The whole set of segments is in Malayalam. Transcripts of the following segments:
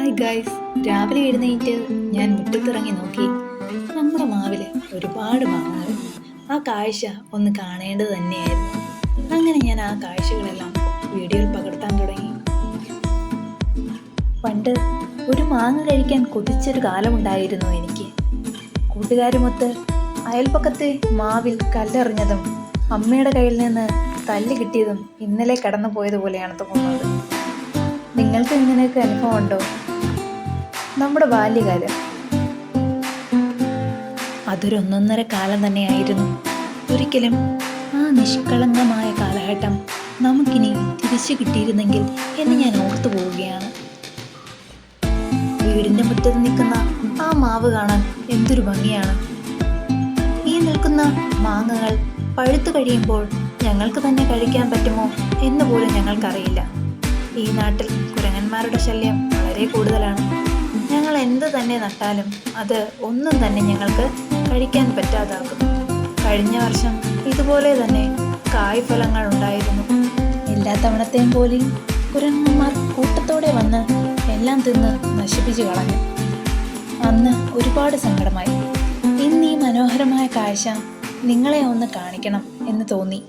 ഹായ് ഗൈസ്, രാവിലെ എഴുന്നേറ്റ് ഞാൻ മുറ്റത്തിറങ്ങി നോക്കി. നമ്മുടെ മാവില് ഒരുപാട് മാങ്ങകൾ. ആ കാഴ്ച ഒന്ന് കാണേണ്ടത് തന്നെയായിരുന്നു. അങ്ങനെ ഞാൻ ആ കാഴ്ചകളെല്ലാം വീഡിയോയിൽ പകർത്താൻ തുടങ്ങി. പണ്ട് ഒരു മാങ്ങ കഴിക്കാൻ കൊതിച്ചൊരു കാലമുണ്ടായിരുന്നു എനിക്ക്. കൂട്ടുകാരുമൊത്ത് അയൽപ്പക്കത്തെ മാവിൽ കല്ലെറിഞ്ഞതും അമ്മയുടെ കയ്യിൽ നിന്ന് തല്ല് കിട്ടിയതും ഇന്നലെ കടന്നു പോയതുപോലെയാണ് തോന്നുന്നത്. നിങ്ങൾക്ക് ഇങ്ങനെയൊക്കെ അനുഭവം ഉണ്ടോ? നമ്മുടെ ബാല്യകാലം അതൊരൊന്നൊന്നര കാലം തന്നെയായിരുന്നു. ഒരിക്കലും ആ നിഷ്കളങ്കമായ കാലഘട്ടം നമുക്കിനി തിരിച്ചു കിട്ടിയിരുന്നെങ്കിൽ എന്ന് ഞാൻ ഓർത്തു പോവുകയാണ്. വീടിന്റെ മുറ്റത്ത് നിൽക്കുന്ന ആ മാവ് കാണാൻ എന്തൊരു ഭംഗിയാണ്. ഈ നിൽക്കുന്ന മാങ്ങകൾ പഴുത്തു കഴിയുമ്പോൾ ഞങ്ങൾക്ക് തന്നെ കഴിക്കാൻ പറ്റുമോ എന്ന് പോലും ഞങ്ങൾക്കറിയില്ല. ഈ നാട്ടിൽ കുരങ്ങന്മാരുടെ ശല്യം വളരെ കൂടുതലാണ്. ഞങ്ങൾ എന്ത് തന്നെ നട്ടാലും അത് ഒന്നും തന്നെ ഞങ്ങൾക്ക് കഴിക്കാൻ പറ്റാതാകും. കഴിഞ്ഞ വർഷം ഇതുപോലെ തന്നെ കായ്ഫലങ്ങൾ ഉണ്ടായിരുന്നു. എല്ലാ തവണത്തെയും പോലെയും കുരങ്ങന്മാർ കൂട്ടത്തോടെ വന്ന് എല്ലാം തിന്ന് നശിപ്പിച്ചു കളഞ്ഞു. അന്ന് ഒരുപാട് സങ്കടമായി. ഇന്ന് ഈ മനോഹരമായ കാഴ്ച നിങ്ങളെ ഒന്ന് കാണിക്കണം എന്ന് തോന്നി.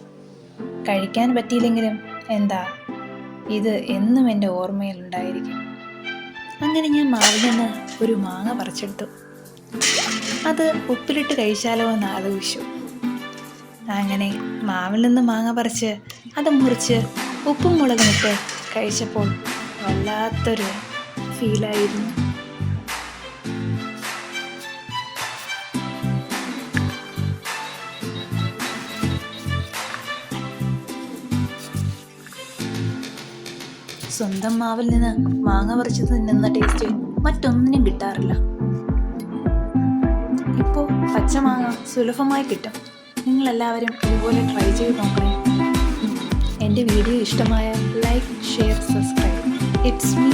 കഴിക്കാൻ പറ്റിയില്ലെങ്കിലും എന്താ, ഇത് എന്നും എൻ്റെ ഓർമ്മയിലുണ്ടായിരിക്കും. അങ്ങനെ ഞാൻ മാവിൽ നിന്ന് ഒരു മാങ്ങ പറിച്ചെടുത്തു. അത് ഉപ്പിലിട്ട് കഴിച്ചാലോ എന്ന് ആലോചിച്ചു. അങ്ങനെ മാവിൽ നിന്ന് മാങ്ങ പറിച്ച് അത് മുറിച്ച് ഉപ്പും മുളകും ഇട്ട് കഴിച്ചപ്പോൾ വല്ലാത്തൊരു ഫീലായിരുന്നു. സ്വന്തം മാവിൽ നിന്ന് മാങ്ങ പറിച്ച് തിന്നുന്ന ടേസ്റ്റ് മറ്റൊന്നിനും കിട്ടാറില്ല. ഇപ്പോൾ പച്ചമാങ്ങ സുലഭമായി കിട്ടും. നിങ്ങളെല്ലാവരും ഇതുപോലെ ട്രൈ ചെയ്ത് നോക്കണേ. എൻ്റെ വീഡിയോ ഇഷ്ടമായ like, share, subscribe. It's me